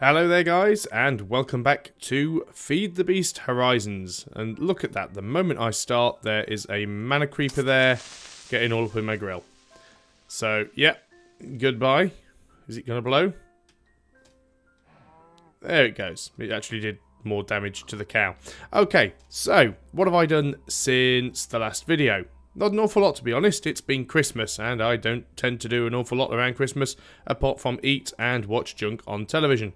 Hello there guys, and welcome back to Feed the Beast Horizons. And look at that, the moment I start there is a mana creeper there getting all up in my grill. So, yep, goodbye. Is it going to blow? There it goes. It actually did more damage to the cow. Okay, so what have I done since the last video? Not an awful lot, to be honest. It's been Christmas, and I don't tend to do an awful lot around Christmas, apart from eat and watch junk on television.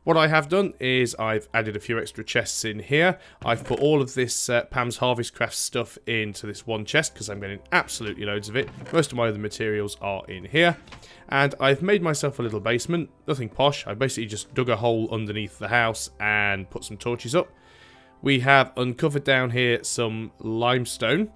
What I have done is I've added a few extra chests in here. I've put all of this Pam's RotaryCraft stuff into this one chest, because I'm getting absolutely loads of it. Most of my other materials are in here. And I've made myself a little basement. Nothing posh. I basically just dug a hole underneath the house and put some torches up. We have uncovered down here some limestone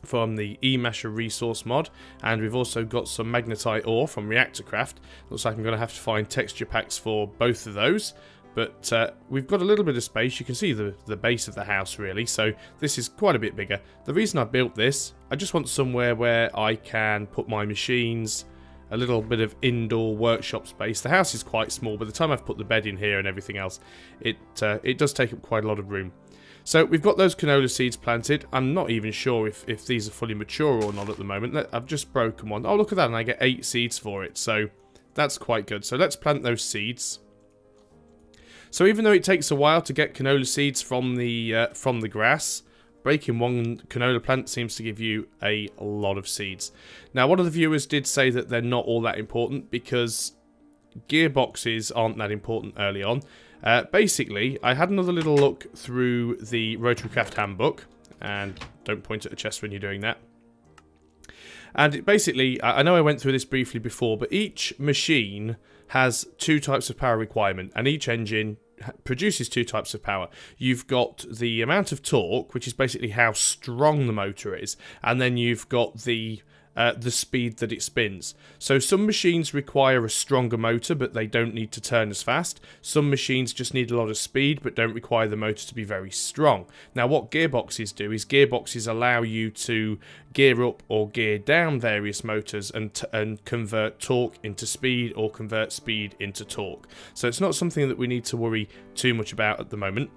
from the E-Masher resource mod, and we've also got some magnetite ore from RotaryCraft. Looks like I'm going to have to find texture packs for both of those, but we've got a little bit of space. You can see the base of the house really, so this is quite a bit bigger. The reason I built this, I just want somewhere where I can put my machines, a little bit of indoor workshop space. The house is quite small. By the time I've put the bed in here and everything else, it does take up quite a lot of room. So we've got those canola seeds planted. I'm not even sure if these are fully mature or not at the moment. I've just broken one. Oh, look at that, and I get 8 seeds for it. So that's quite good. So let's plant those seeds. So even though it takes a while to get canola seeds from the grass, breaking one canola plant seems to give you a lot of seeds. Now, one of the viewers did say that they're not all that important because gearboxes aren't that important early on. Basically, I had another little look through the RotaryCraft handbook, and don't point at a chest when you're doing that. And basically, I know I went through this briefly before, but each machine has 2 types of power requirement, and each engine produces 2 types of power. You've got the amount of torque, which is basically how strong the motor is, and then you've got the speed that it spins. So some machines require a stronger motor, but they don't need to turn as fast. Some machines just need a lot of speed, but don't require the motor to be very strong. Now, what gearboxes do is gearboxes allow you to gear up or gear down various motors and convert torque into speed or convert speed into torque. So it's not something that we need to worry too much about at the moment.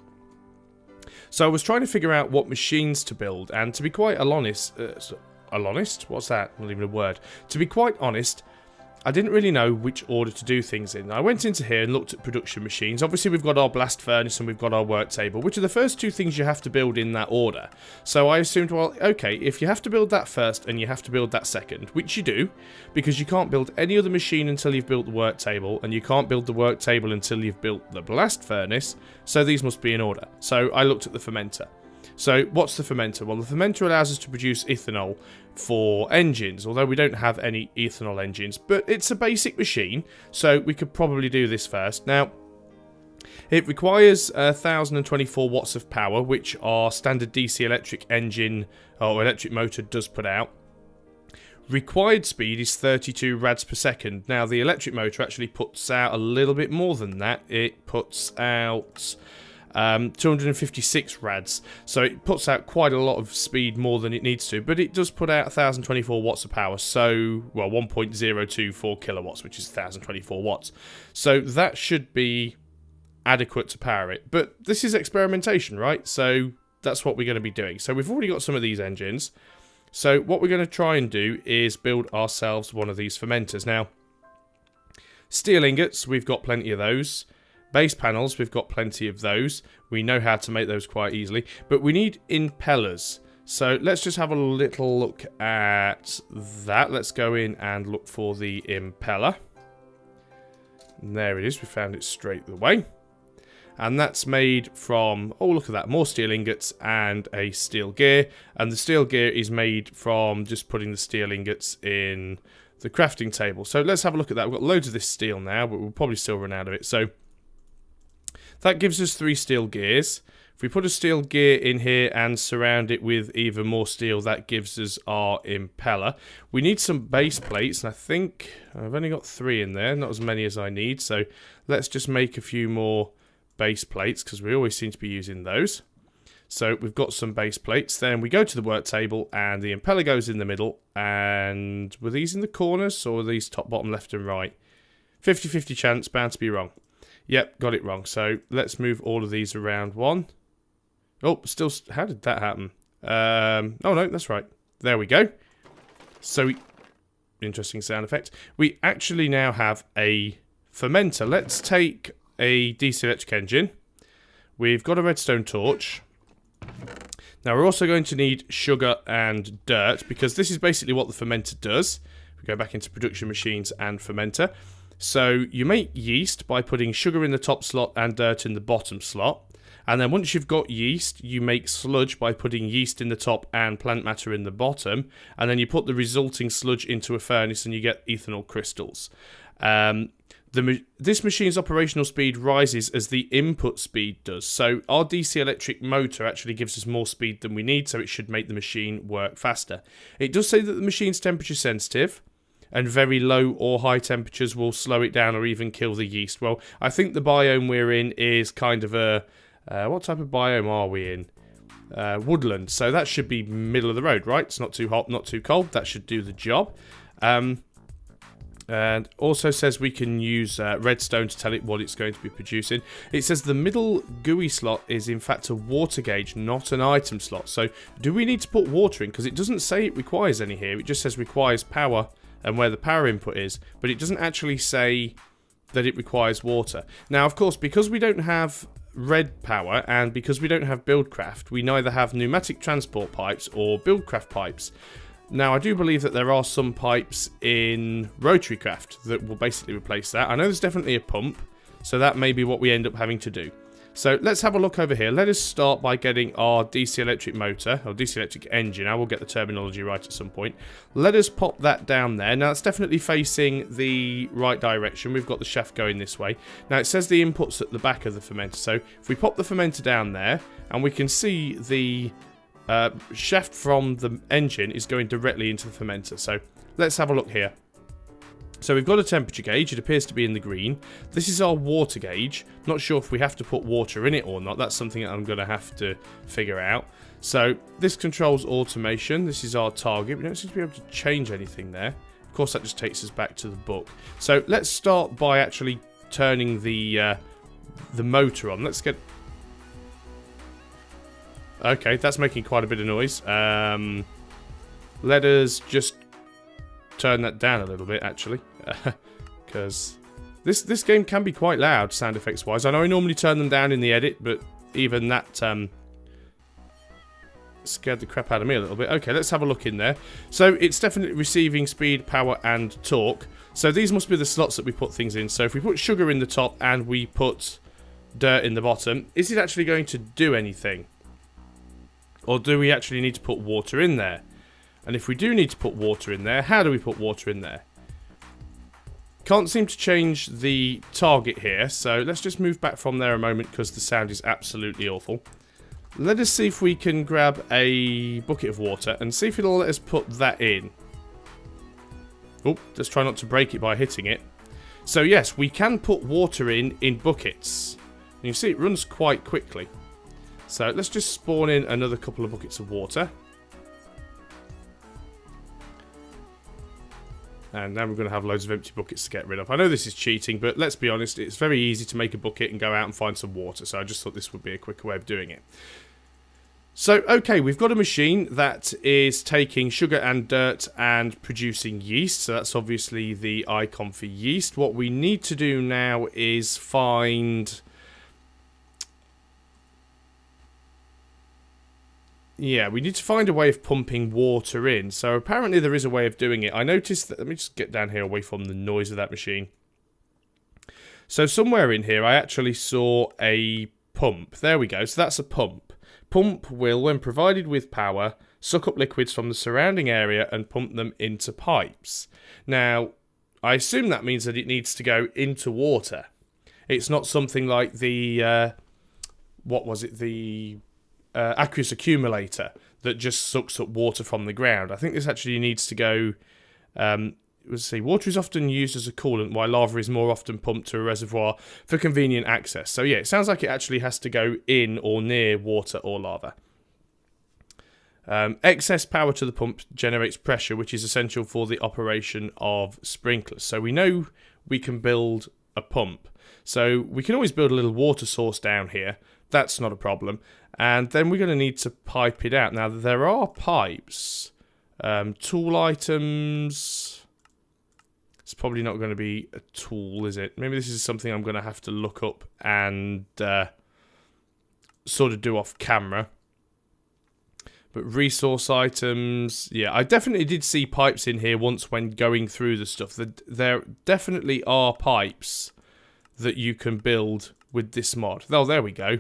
So I was trying to figure out what machines to build, and to be quite honest, what's that? Not even a word. To be quite honest, I didn't really know which order to do things in. I went into here and looked at production machines. Obviously, we've got our blast furnace and we've got our work table, which are the first 2 things you have to build in that order. So I assumed, well, okay, if you have to build that first and you have to build that second, which you do, because you can't build any other machine until you've built the work table, and you can't build the work table until you've built the blast furnace, so these must be in order. So I looked at the fermenter. So what's the fermenter? Well, the fermenter allows us to produce ethanol for engines, although we don't have any ethanol engines, but it's a basic machine, so we could probably do this first. Now, it requires 1024 watts of power, which our standard DC electric engine or electric motor does put out. Required speed is 32 rads per second. Now, the electric motor actually puts out a little bit more than that. It puts out 256 rads, so it puts out quite a lot of speed more than it needs to, but it does put out 1024 watts of power, so, well, 1.024 kilowatts, which is 1024 watts, so that should be adequate to power it. But this is experimentation, right? So that's what we're going to be doing. So we've already got some of these engines, so what we're going to try and do is build ourselves one of these fermenters. Now, steel ingots, we've got plenty of those. Base panels, we've got plenty of those. We know how to make those quite easily. But we need impellers. So let's just have a little look at that. Let's go in and look for the impeller. And there it is. We found it straight away. And that's made from, oh, look at that, more steel ingots and a steel gear. And the steel gear is made from just putting the steel ingots in the crafting table. So let's have a look at that. We've got loads of this steel now, but we'll probably still run out of it. So that gives us 3 steel gears. If we put a steel gear in here and surround it with even more steel, that gives us our impeller. We need some base plates, and I think I've only got 3 in there, not as many as I need. So let's just make a few more base plates, because we always seem to be using those. So we've got some base plates. Then we go to the work table, and the impeller goes in the middle. And were these in the corners, or were these top, bottom, left, and right? 50-50 chance, bound to be wrong. Yep, got it wrong. So let's move all of these around one. Oh, still, how did that happen? Oh no, that's right. There we go. So, interesting sound effect. We actually now have a fermenter. Let's take a DC electric engine. We've got a redstone torch. Now we're also going to need sugar and dirt, because this is basically what the fermenter does. We go back into production machines and fermenter. So you make yeast by putting sugar in the top slot and dirt in the bottom slot. And then once you've got yeast, you make sludge by putting yeast in the top and plant matter in the bottom. And then you put the resulting sludge into a furnace and you get ethanol crystals. This machine's operational speed rises as the input speed does. So our DC electric motor actually gives us more speed than we need, so it should make the machine work faster. It does say that the machine's temperature sensitive, and very low or high temperatures will slow it down or even kill the yeast. Well, I think the biome we're in is kind of a... what type of biome are we in? Woodland. So that should be middle of the road, right? It's not too hot, not too cold. That should do the job. And also says we can use redstone to tell it what it's going to be producing. It says the middle GUI slot is in fact a water gauge, not an item slot. So do we need to put water in? Because it doesn't say it requires any here. It just says requires power and where the power input is. But it doesn't actually say that it requires water. Now, of course, because we don't have red power and because we don't have BuildCraft, we neither have pneumatic transport pipes or BuildCraft pipes. Now, I do believe that there are some pipes in RotaryCraft that will basically replace that. I know there's definitely a pump, so that may be what we end up having to do. So let's have a look over here. Let us start by getting our DC electric motor, or DC electric engine. I will get the terminology right at some point. Let us pop that down there. Now, it's definitely facing the right direction. We've got the shaft going this way. Now, it says the input's at the back of the fermenter. So if we pop the fermenter down there, and we can see the shaft from the engine is going directly into the fermenter. So let's have a look here. So we've got a temperature gauge. It appears to be in the green. This is our water gauge. Not sure if we have to put water in it or not. That's something that I'm going to have to figure out. So this controls automation. This is our target. We don't seem to be able to change anything there. Of course, that just takes us back to the book. So let's start by actually turning the motor on. Let's get... Okay, that's making quite a bit of noise. Let us just turn that down a little bit, actually. Because this game can be quite loud, sound effects wise. I know I normally turn them down in the edit, but even that scared the crap out of me a little bit. Okay, let's have a look in there. So it's definitely receiving speed, power, and torque. So these must be the slots that we put things in. So if we put sugar in the top and we put dirt in the bottom, is it actually going to do anything? Or do we actually need to put water in there? And if we do need to put water in there, how do we put water in there? Can't seem to change the target here, so let's just move back from there a moment because the sound is absolutely awful. Let us see if we can grab a bucket of water and see if it'll let us put that in. Oh, let's try not to break it by hitting it. So yes, we can put water in buckets. And you see it runs quite quickly. So let's just spawn in another couple of buckets of water. And now we're going to have loads of empty buckets to get rid of. I know this is cheating, but let's be honest, it's very easy to make a bucket and go out and find some water. So I just thought this would be a quicker way of doing it. So, okay, we've got a machine that is taking sugar and dirt and producing yeast. So that's obviously the icon for yeast. What we need to do now is find... Yeah, we need to find a way of pumping water in. So apparently there is a way of doing it. I noticed that... Let me just get down here away from the noise of that machine. So somewhere in here I actually saw a pump. There we go. So that's a pump. Pump will, when provided with power, suck up liquids from the surrounding area and pump them into pipes. Now, I assume that means that it needs to go into water. It's not something like the... what was it? The... aqueous accumulator that just sucks up water from the ground. I think this actually needs to go... let's see, water is often used as a coolant, while lava is more often pumped to a reservoir for convenient access. So yeah, it sounds like it actually has to go in or near water or lava. Excess power to the pump generates pressure, which is essential for the operation of sprinklers. So we know we can build a pump. So we can always build a little water source down here. That's not a problem. And then we're going to need to pipe it out. Now, there are pipes. Tool items. It's probably not going to be a tool, is it? Maybe this is something I'm going to have to look up and sort of do off camera. But resource items, yeah, I definitely did see pipes in here once when going through the stuff. There definitely are pipes that you can build with this mod. Oh, there we go.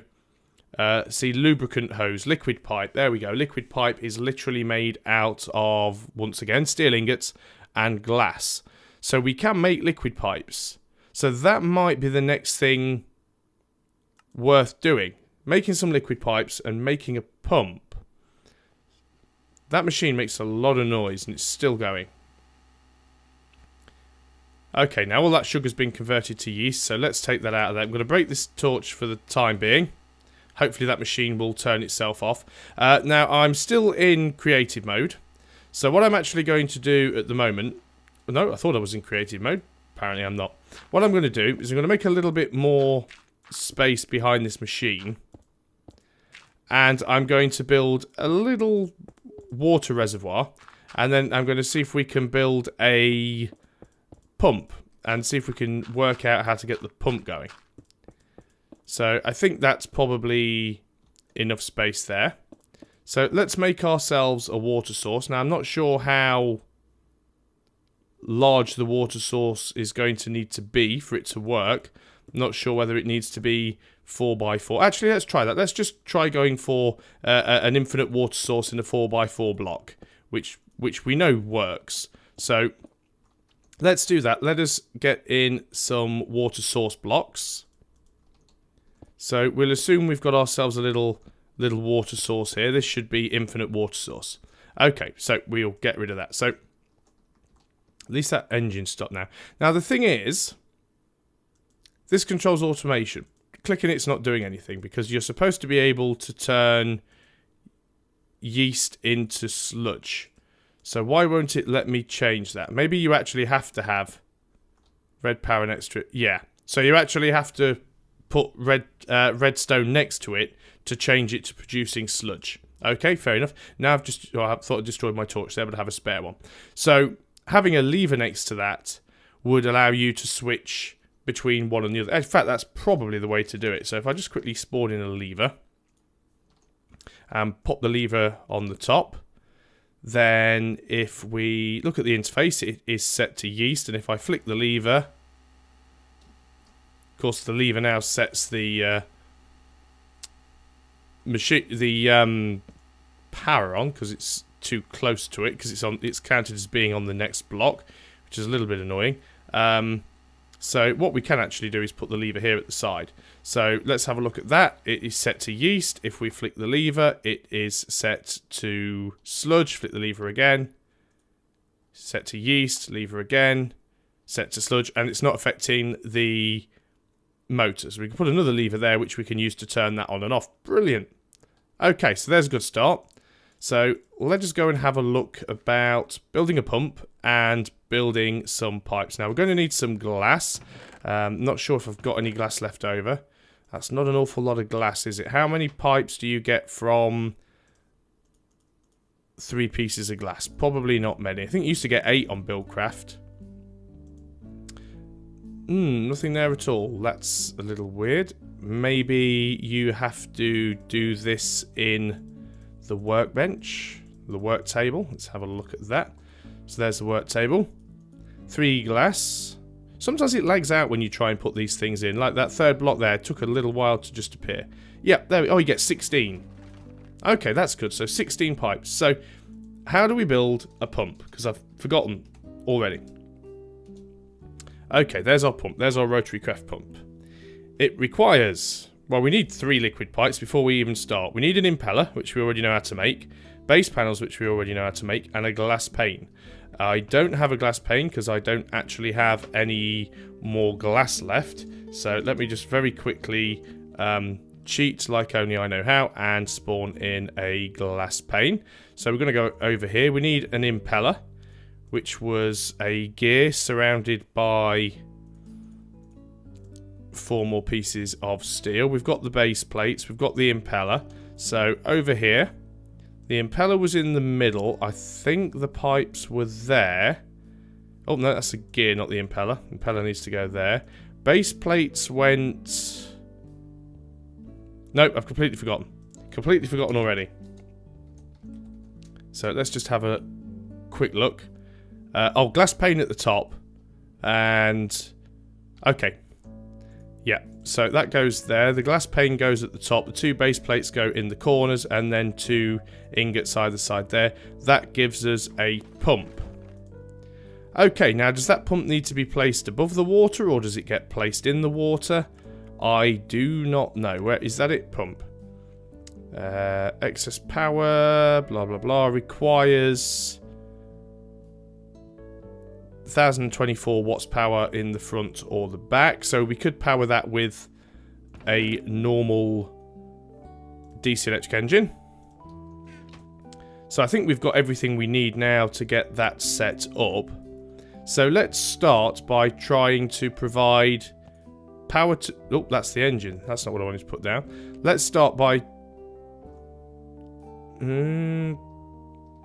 See, lubricant hose, liquid pipe. There we go. Liquid pipe is literally made out of, once again, steel ingots and glass. So we can make liquid pipes. So that might be the next thing worth doing. Making some liquid pipes and making a pump. That machine makes a lot of noise and it's still going. Okay, now all that sugar's been converted to yeast, so let's take that out of there. I'm going to break this torch for the time being. Hopefully that machine will turn itself off. Now, I'm still in creative mode. So what I'm actually going to do at the moment... No, I thought I was in creative mode. Apparently I'm not. What I'm going to do is I'm going to make a little bit more space behind this machine. And I'm going to build a little water reservoir. And then I'm going to see if we can build a pump. And see if we can work out how to get the pump going. So I think that's probably enough space there. So let's make ourselves a water source. Now I'm not sure how large the water source is going to need to be for it to work. I'm not sure whether it needs to be 4x4. Actually, let's try that. Let's just try going for an infinite water source in a 4x4 block, which we know works. So let's do that. Let us get in some water source blocks. So we'll assume we've got ourselves a little water source here. This should be infinite water source. Okay, so we'll get rid of that. So at least that engine stopped now. Now the thing is, this controls automation. Clicking it's not doing anything because you're supposed to be able to turn yeast into sludge. So why won't it let me change that? Maybe you actually have to have red power next to it. Yeah, so you actually have to put redstone next to it to change it to producing sludge. Okay, fair enough. Now I thought I destroyed my torch there, but I have a spare one. So having a lever next to that would allow you to switch between one and the other. In fact, that's probably the way to do it. So if I just quickly spawn in a lever and pop the lever on the top, then if we look at the interface, it is set to yeast, and if I flick the lever, of course, the lever now sets the power on because it's too close to it because it's counted as being on the next block, which is a little bit annoying. So what we can actually do is put the lever here at the side. So let's have a look at that. It is set to yeast. If we flick the lever, it is set to sludge. Flick the lever again. Set to yeast. Lever again. Set to sludge. And it's not affecting the motors. We can put another lever there which we can use to turn that on and off. Brilliant. Okay, so there's a good start. So let's just go and have a look about building a pump and building some pipes. Now we're going to need some glass. Not sure if I've got any glass left over. That's not an awful lot of glass, is it? How many pipes do you get from 3 pieces of glass? Probably not many. I think you used to get 8 on Buildcraft. Nothing there at all. That's a little weird. Maybe you have to do this in the workbench, the work table. Let's have a look at that. So there's the work table. 3 glass. Sometimes it lags out when you try and put these things in. Like that third block there, it took a little while to just appear. Yep, there we go. Oh, you get 16. Okay, that's good. So 16 pipes. So how do we build a pump? Because I've forgotten already. Okay, there's our pump. There's our RotaryCraft pump. It requires... Well, we need 3 liquid pipes before we even start. We need an impeller, which we already know how to make. Base panels, which we already know how to make. And a glass pane. I don't have a glass pane because I don't actually have any more glass left. So let me just very quickly cheat like only I know how and spawn in a glass pane. So we're going to go over here. We need an impeller, which was a gear surrounded by 4 more pieces of steel. We've got the base plates. We've got the impeller. So over here, the impeller was in the middle. I think the pipes were there. Oh, no, that's a gear, not the impeller. Impeller needs to go there. Base plates went... Nope, I've completely forgotten. Completely forgotten already. So let's just have a quick look. Oh, glass pane at the top. And... Okay. Yeah, so that goes there. The glass pane goes at the top. The 2 base plates go in the corners. And then 2 ingots either side there. That gives us a pump. Okay, now does that pump need to be placed above the water, or does it get placed in the water? I do not know. Where is that it? Pump. Excess power, blah blah blah, requires 1024 watts power in the front or the back. So we could power that with a normal DC electric engine. So I think we've got everything we need now to get that set up. So let's start by trying to provide power to... Oh, that's the engine. That's not what I wanted to put down. Let's start by...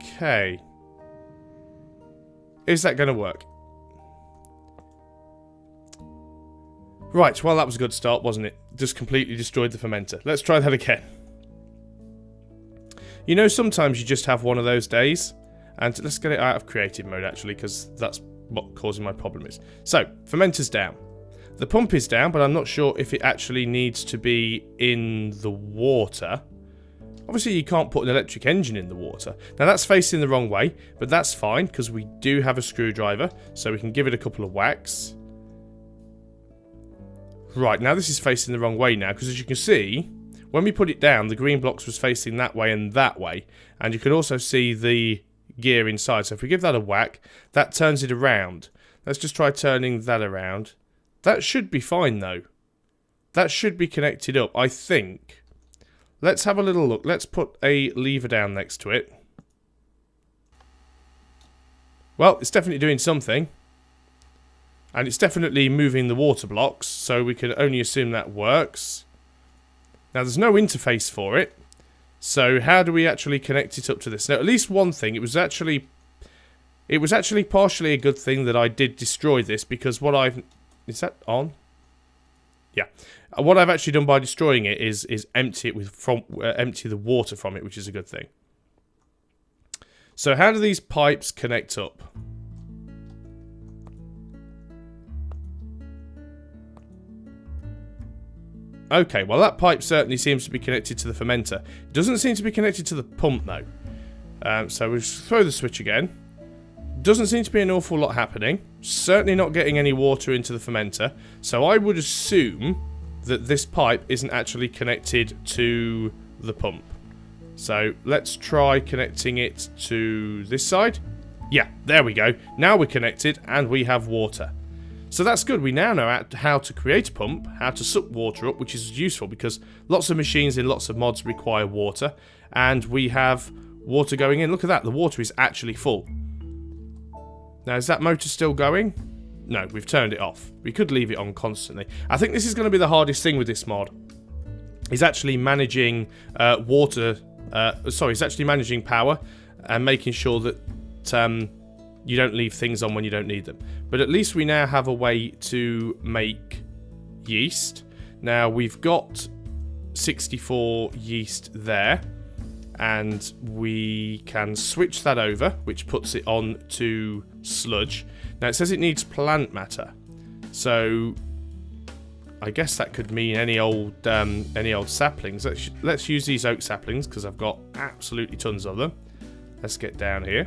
Okay. Is that going to work? Right, well that was a good start, wasn't it? Just completely destroyed the fermenter. Let's try that again. You know, sometimes you just have one of those days. And let's get it out of creative mode, actually, because that's what causing my problem is. So, fermenter's down. The pump is down, but I'm not sure if it actually needs to be in the water. Obviously, you can't put an electric engine in the water. Now, that's facing the wrong way, but that's fine, because we do have a screwdriver, so we can give it a couple of whacks. Right, now this is facing the wrong way now, because as you can see, when we put it down, the green blocks was facing that way and that way, and you can also see the gear inside. So if we give that a whack, that turns it around. Let's just try turning that around. That should be fine, though. That should be connected up, I think. Let's have a little look. Let's put a lever down next to it. Well, it's definitely doing something. And it's definitely moving the water blocks, so we can only assume that works. Now, there's no interface for it. So, how do we actually connect it up to this? Now, at least one thing, it was actually partially a good thing that I did destroy this, because what I've... Is that on? Yeah. What I've actually done by destroying it is empty it empty the water from it, which is a good thing. So, how do these pipes connect up? Okay, well that pipe certainly seems to be connected to the fermenter. It doesn't seem to be connected to the pump though. So we'll just throw the switch again. Doesn't seem to be an awful lot happening. Certainly not getting any water into the fermenter. So I would assume that this pipe isn't actually connected to the pump. So let's try connecting it to this side. Yeah, there we go. Now we're connected and we have water. So that's good. We now know how to create a pump, how to suck water up, which is useful because lots of machines in lots of mods require water, and we have water going in. Look at that. The water is actually full. Now, is that motor still going? No, we've turned it off. We could leave it on constantly. I think this is going to be the hardest thing with this mod, is actually managing it's actually managing power and making sure that you don't leave things on when you don't need them. But at least we now have a way to make yeast. Now we've got 64 yeast there, and we can switch that over, which puts it on to sludge. Now it says it needs plant matter, so I guess that could mean any old saplings. Let's use these oak saplings because I've got absolutely tons of them. Let's get down here.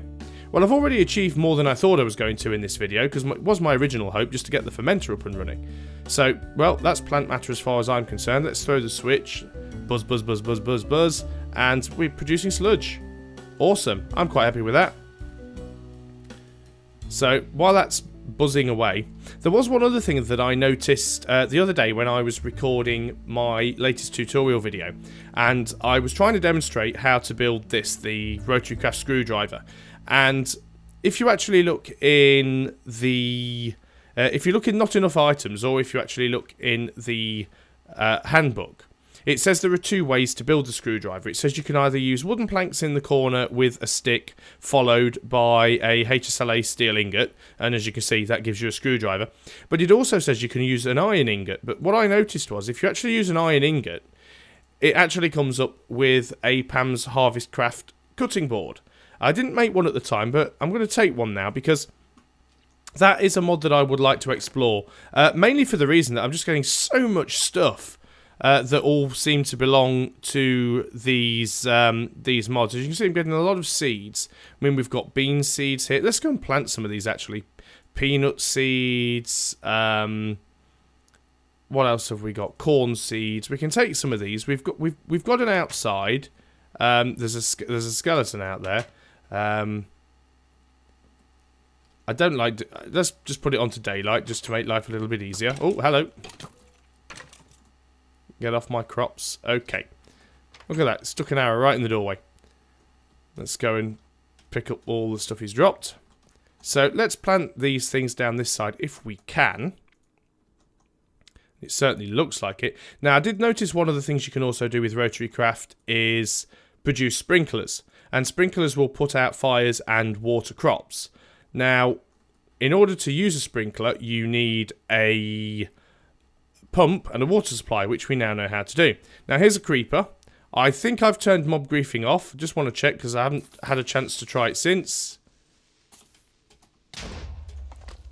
Well, I've already achieved more than I thought I was going to in this video, because it was my original hope just to get the fermenter up and running. So, well, that's plant matter as far as I'm concerned. Let's throw the switch. Buzz, buzz, buzz, buzz, buzz, buzz. And we're producing sludge. Awesome. I'm quite happy with that. So, while that's buzzing away, there was one other thing that I noticed the other day when I was recording my latest tutorial video. And I was trying to demonstrate how to build this, the RotaryCraft screwdriver. And if you actually look in the If you look in Not Enough Items, or if you actually look in the handbook, it says there are 2 ways to build a screwdriver. It says you can either use wooden planks in the corner with a stick, followed by a HSLA steel ingot, and as you can see, that gives you a screwdriver. But it also says you can use an iron ingot. But what I noticed was, if you actually use an iron ingot, it actually comes up with a Pam's RotaryCraft cutting board. I didn't make one at the time, but I'm going to take one now, because that is a mod that I would like to explore. Mainly for the reason that I'm just getting so much stuff that all seem to belong to these mods. As you can see, I'm getting a lot of seeds. I mean, we've got bean seeds here. Let's go and plant some of these, actually. Peanut seeds. What else have we got? Corn seeds. We can take some of these. We've got an outside. There's a skeleton out there. I don't like... Let's just put it onto daylight, just to make life a little bit easier. Oh, hello. Get off my crops. Okay. Look at that. Stuck an arrow right in the doorway. Let's go and pick up all the stuff he's dropped. So let's plant these things down this side if we can. It certainly looks like it. Now, I did notice one of the things you can also do with RotaryCraft is produce sprinklers. And sprinklers will put out fires and water crops. Now, in order to use a sprinkler, you need a pump and a water supply, which we now know how to do. Now, here's a creeper. I think I've turned mob griefing off. Just want to check, because I haven't had a chance to try it since.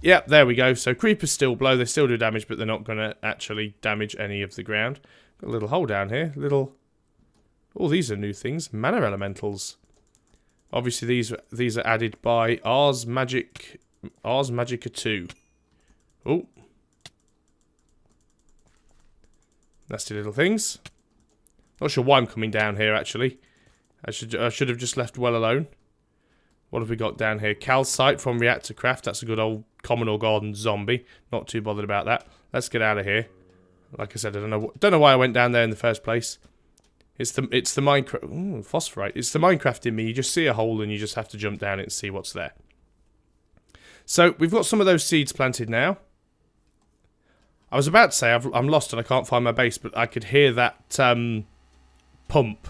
Yep, there we go. So creepers still blow. They still do damage, but they're not going to actually damage any of the ground. Got a little hole down here. Oh, these are new things. Mana elementals. Obviously, these are added by Ars Magica 2. Oh. Nasty little things. Not sure why I'm coming down here, actually. I should have just left well alone. What have we got down here? Calcite from RotaryCraft. That's a good old common or garden zombie. Not too bothered about that. Let's get out of here. Like I said, I don't know why I went down there in the first place. It's the Minecraft... Ooh, phosphorite. It's the Minecraft in me. You just see a hole and you just have to jump down it and see what's there. So, we've got some of those seeds planted now. I was about to say I'm lost and I can't find my base, but I could hear that pump.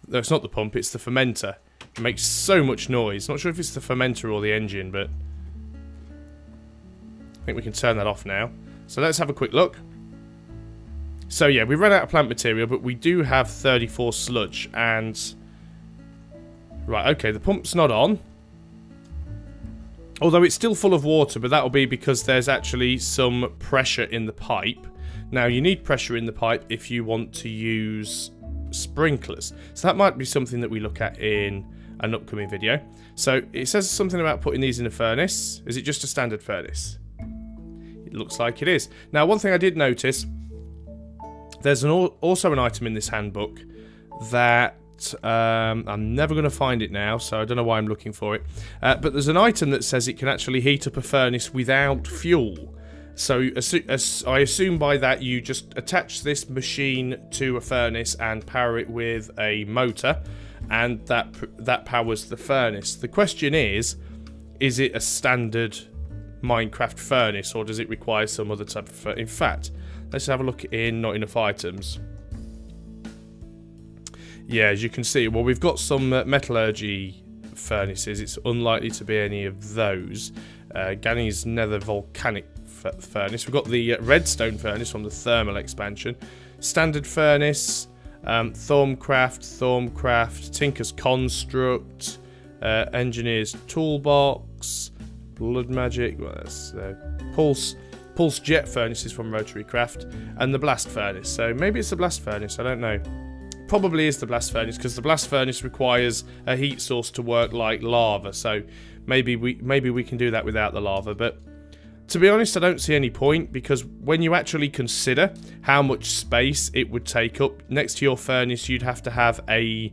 No, it's not the pump, it's the fermenter. It makes so much noise. Not sure if it's the fermenter or the engine, but I think we can turn that off now. So let's have a quick look. So yeah, we ran out of plant material, but we do have 34 sludge, and... Right, okay, the pump's not on. Although it's still full of water, but that'll be because there's actually some pressure in the pipe. Now, you need pressure in the pipe if you want to use sprinklers. So that might be something that we look at in an upcoming video. So it says something about putting these in a furnace. Is it just a standard furnace? It looks like it is. Now, one thing I did notice, there's also an item in this handbook that I'm never going to find it now, so I don't know why I'm looking for it. But there's an item that says it can actually heat up a furnace without fuel. So I assume by that you just attach this machine to a furnace and power it with a motor, and that powers the furnace. The question is it a standard Minecraft furnace, or does it require some other type of furnace? In fact, let's have a look in Not Enough Items. Yeah, as you can see, well, we've got some metallurgy furnaces. It's unlikely to be any of those. Gani's Nether Volcanic Furnace. We've got the Redstone Furnace from the Thermal expansion. Standard Furnace, Thormcraft, Tinker's Construct, Engineer's Toolbox, Blood Magic, well, that's, Pulse Jet Furnaces from RotaryCraft, and the Blast Furnace. So maybe it's the Blast Furnace, I don't know. Probably is the Blast Furnace, because the Blast Furnace requires a heat source to work like lava, so maybe we can do that without the lava. But to be honest, I don't see any point, because when you actually consider how much space it would take up next to your furnace, you'd have to have a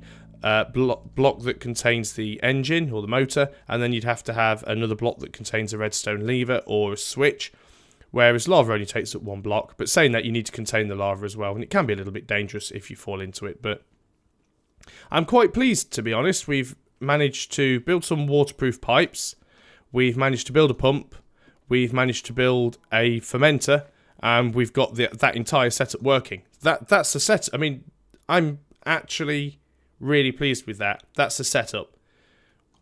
block that contains the engine or the motor, and then you'd have to have another block that contains a redstone lever or a switch. Whereas lava only takes up one block. But saying that, you need to contain the lava as well. And it can be a little bit dangerous if you fall into it. But I'm quite pleased, to be honest. We've managed to build some waterproof pipes. We've managed to build a pump. we've managed to build a fermenter, and we've got that entire setup working. That's the set. I mean, I'm actually really pleased with that. That's the setup.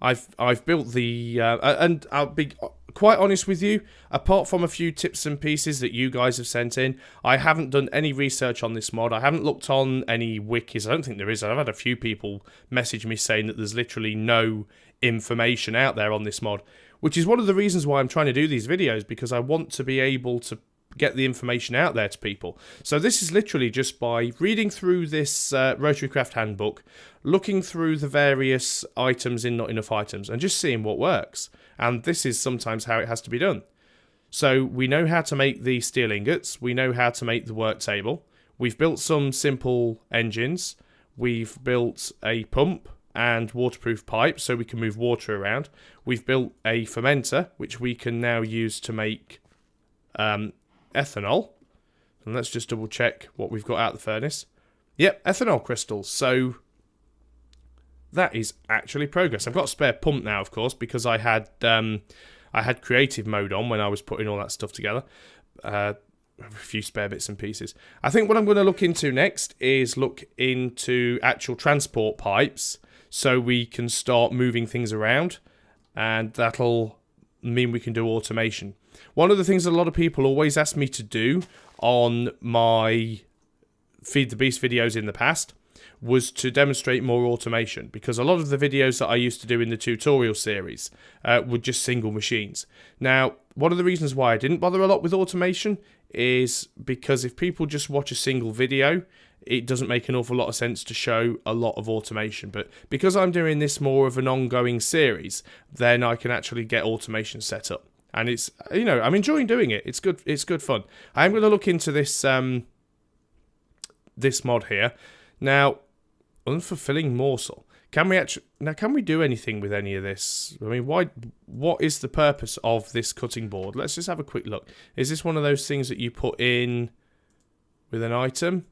I've built the and I'll be quite honest with you, apart from a few tips and pieces that you guys have sent in, I haven't done any research on this mod. I haven't looked on any wikis. I don't think there is. I've had a few people message me saying that there's literally no information out there on this mod, which is one of the reasons why I'm trying to do these videos, because I want to be able to get the information out there to people. So this is literally just by reading through this RotaryCraft handbook, looking through the various items in Not Enough Items, and just seeing what works. And this is sometimes how it has to be done. So we know how to make the steel ingots, we know how to make the work table, we've built some simple engines, we've built a pump and waterproof pipe so we can move water around, we've built a fermenter which we can now use to make ethanol. And let's just double check what we've got out the furnace. Yep, ethanol crystals. So that is actually progress. I've got a spare pump now, of course, because I had creative mode on when I was putting all that stuff together. A few spare bits and pieces. I think what I'm going to look into next is look into actual transport pipes so we can start moving things around, and that'll mean we can do automation. One of the things that a lot of people always ask me to do on my Feed the Beast videos in the past was to demonstrate more automation, because a lot of the videos that I used to do in the tutorial series were just single machines. Now, one of the reasons why I didn't bother a lot with automation is because if people just watch a single video, it doesn't make an awful lot of sense to show a lot of automation. But because I'm doing this more of an ongoing series, then I can actually get automation set up. And it's, you know, I'm enjoying doing it. It's good. It's good fun. I'm going to look into this this mod here. Now, unfulfilling morsel. Can we do anything with any of this? I mean, what is the purpose of this cutting board? Let's just have a quick look. Is this one of those things that you put in with an item?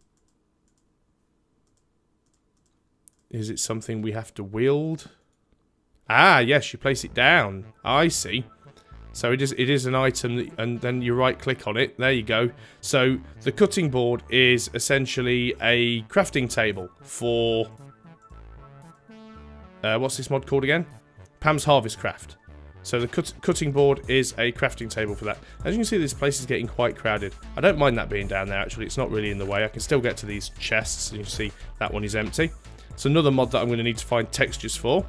Is it something we have to wield? Ah, yes, you place it down. I see. So it is an item, that, and then you right click on it. There you go. So the cutting board is essentially a crafting table for what's this mod called again? Pam's Harvest Craft. So the cutting board is a crafting table for that. As you can see, this place is getting quite crowded. I don't mind that being down there, actually. It's not really in the way. I can still get to these chests. You can see that one is empty. It's another mod that I'm going to need to find textures for.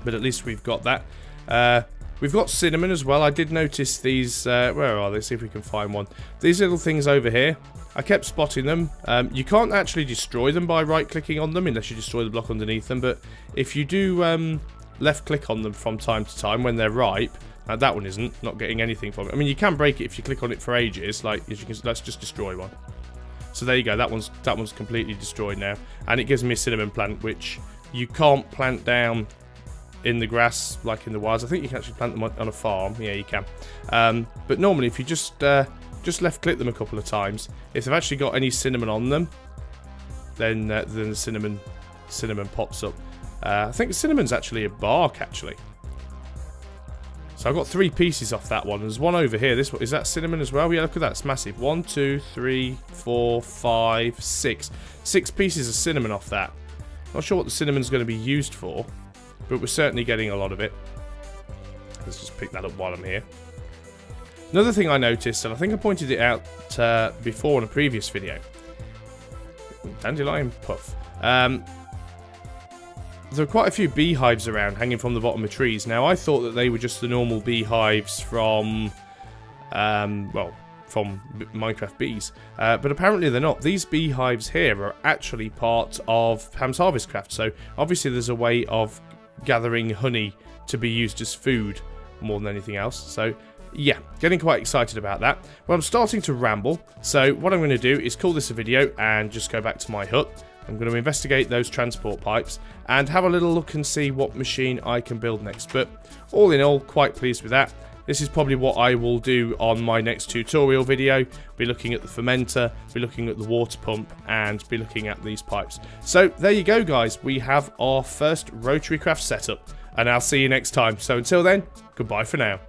But at least we've got that. We've got cinnamon as well. I did notice these, where are they? See if we can find one. These little things over here. I kept spotting them. You can't actually destroy them by right-clicking on them unless you destroy the block underneath them. But if you do left-click on them from time to time when they're ripe, that one isn't, not getting anything from it. I mean, you can break it if you click on it for ages. Like, as you can, let's just destroy one. So there you go. That one's completely destroyed now, and it gives me a cinnamon plant, which you can't plant down in the grass like in the wilds. I think you can actually plant them on a farm. Yeah, you can. But normally, if you just left-click them a couple of times, if they've actually got any cinnamon on them, then the cinnamon pops up. I think cinnamon's actually a bark, actually. So I've got 3 pieces off that one. There's one over here. This one, is that cinnamon as well? Yeah, look at that. It's massive. 1, 2, 3, 4, 5, 6. 6 pieces of cinnamon off that. Not sure what the cinnamon's going to be used for, but we're certainly getting a lot of it. Let's just pick that up while I'm here. Another thing I noticed, and I think I pointed it out before in a previous video. Dandelion puff. There are quite a few beehives around hanging from the bottom of trees. Now, I thought that they were just the normal beehives from, well, from Minecraft bees. But apparently they're not. These beehives here are actually part of Pam's Harvest Craft. So, obviously there's a way of gathering honey to be used as food more than anything else. So, yeah, getting quite excited about that. Well, I'm starting to ramble. So, what I'm going to do is call this a video and just go back to my hut. I'm going to investigate those transport pipes and have a little look and see what machine I can build next. But all in all, quite pleased with that. This is probably what I will do on my next tutorial video. Be looking at the fermenter, be looking at the water pump, and be looking at these pipes. So there you go, guys. We have our first RotaryCraft setup, and I'll see you next time. So until then, goodbye for now.